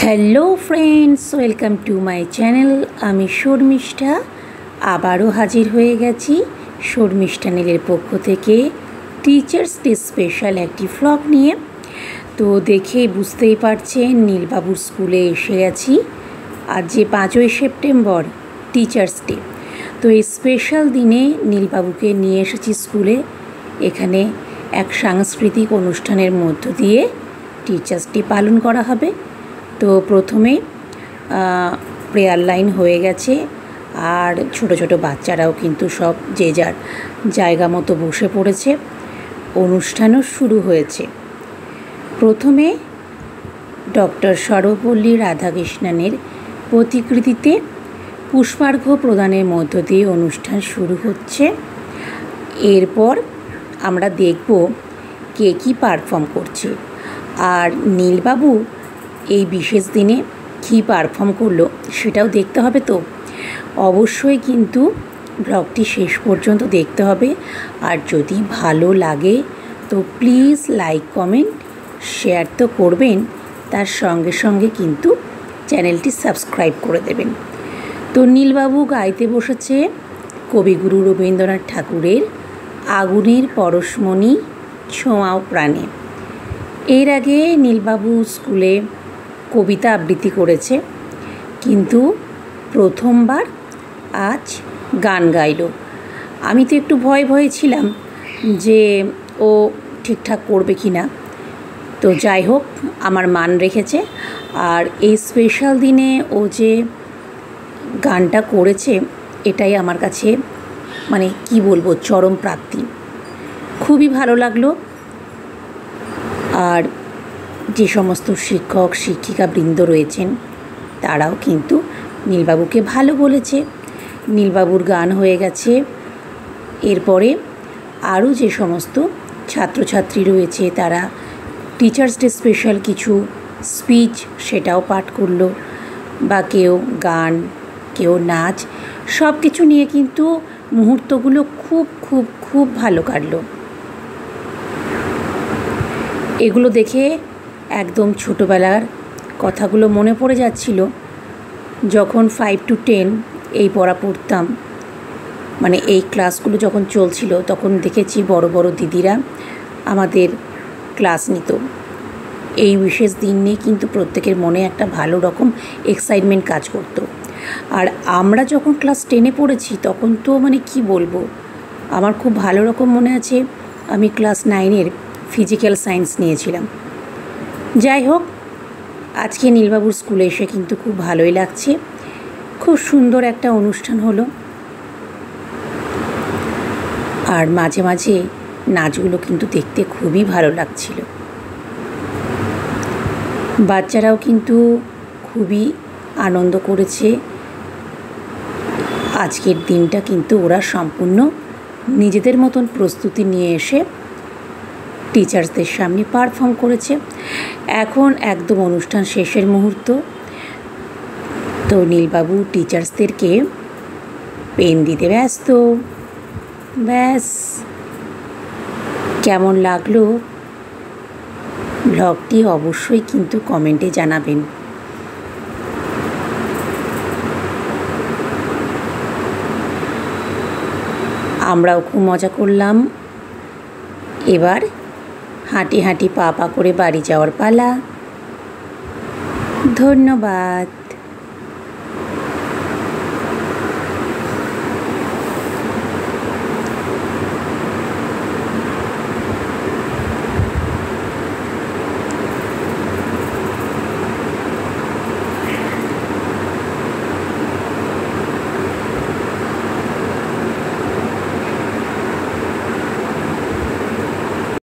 Hello friends, welcome to my channel. আমি শর্মিষ্ঠা আবারও হাজির হয়ে গেছি শর্মিষ্ঠা নীলের পক্ষ থেকে টিচার্স ডে স্পেশাল একটি ভ্লগ নিয়ে। তো দেখেই বুঝতেই পারছেন নীলবাবুর স্কুলে এসে গেছি। আজ যে 5ই সেপ্টেম্বর টিচার্স ডে, তো এই স্পেশাল দিনে নীলবাবুকে নিয়ে এসেছি স্কুলে। এখানে এক সাংস্কৃতিক অনুষ্ঠানের মধ্য দিয়ে টিচার্স ডে পালন করা হবে। তো প্রথমে প্রেয়ার লাইন হয়ে গেছে, আর ছোট ছোট বাচ্চারাও কিন্তু সব যে যার জায়গা মতো বসে পড়েছে। অনুষ্ঠানও শুরু হয়েছে। প্রথমে ডক্টর সর্বপল্লী রাধাকৃষ্ণনের প্রতিকৃতিতে পুষ্পার্ঘ্য প্রদানের মধ্য দিয়ে অনুষ্ঠান শুরু হচ্ছে। এরপর আমরা দেখব কে কী পারফর্ম করছে, আর নীলবাবু এই বিশেষ দিনে কী পারফর্ম করলো সেটাও দেখতে হবে। তো অবশ্যই কিন্তু ব্লগটি শেষ পর্যন্ত দেখতে হবে। আর যদি ভালো লাগে তো প্লিজ লাইক, কমেন্ট, শেয়ার তো করবেন, তার সঙ্গে সঙ্গে কিন্তু চ্যানেলটি সাবস্ক্রাইব করে দেবেন। তো নীলবাবু গাইতে বসেছে কবিগুরু রবীন্দ্রনাথ ঠাকুরের আগুনের পরশমণি ছোঁয়াও প্রাণে। এর আগে নীলবাবু স্কুলে কবিতা আবৃত্তি করেছে, কিন্তু প্রথমবার আজ গান গাইল। আমি তো একটু ভয়ে ছিলাম যে ও ঠিকঠাক করবে কি না। তো যাই হোক, আমার মান রেখেছে। আর এই স্পেশাল দিনে ও যে গানটা করেছে এটাই আমার কাছে মানে কি বলবো, চরম প্রাপ্তি। খুবই ভালো লাগলো। আর যে সমস্ত শিক্ষক শিক্ষিকা বৃন্দ রয়েছেন তারাও কিন্তু নীলবাবুকে ভালো বলেছে। নীলবাবুর গান হয়ে গেছে। এরপরে আরও যে সমস্ত ছাত্রছাত্রী রয়েছে তারা টিচার্স ডে স্পেশাল কিছু স্পিচ সেটাও পাঠ করলো, বা কেউ গান, কেউ নাচ, সব কিছু নিয়ে কিন্তু মুহূর্তগুলো খুব খুব খুব ভালো কাটলো। এগুলো দেখে একদম ছোটোবেলার কথাগুলো মনে পড়ে যাচ্ছিল। যখন 5 to 10 এই পড়া পড়তাম, মানে এই ক্লাসগুলো যখন চলছিল, তখন দেখেছি বড় বড় দিদিরা আমাদের ক্লাস নিত। এই বিশেষ দিন নিয়ে কিন্তু প্রত্যেকের মনে একটা ভালো রকম এক্সাইটমেন্ট কাজ করতো। আর আমরা যখন ক্লাস 10-এ পড়েছি তখন তো মানে কি বলবো, আমার খুব ভালো রকম মনে আছে আমি ক্লাস 9-এর ফিজিক্যাল সায়েন্স নিয়েছিলাম। যাই হোক, আজকে নীলবাবুর স্কুলে এসে কিন্তু খুব ভালোই লাগছে। খুব সুন্দর একটা অনুষ্ঠান হলো। আর মাঝে মাঝে নাচগুলো কিন্তু দেখতে খুবই ভালো লাগছিল। বাচ্চারাও কিন্তু খুবই আনন্দ করেছে। আজকের দিনটা কিন্তু ওরা সম্পূর্ণ নিজেদের মতন প্রস্তুতি নিয়ে এসে টিচার্সদের সামনে পারফর্ম করেছে। এখন একদম অনুষ্ঠান শেষের মুহূর্ত। তো নীলবাবু টিচার্সদেরকে পেন দিতে ব্যস্ত। ব্যাস, কেমন লাগলো ব্লগটি অবশ্যই কিন্তু কমেন্টে জানাবেন। আমরাও খুব মজা করলাম। এবার হাঁটি হাঁটি পা পা করে বাড়ি যাওয়ার পালা। ধন্যবাদ।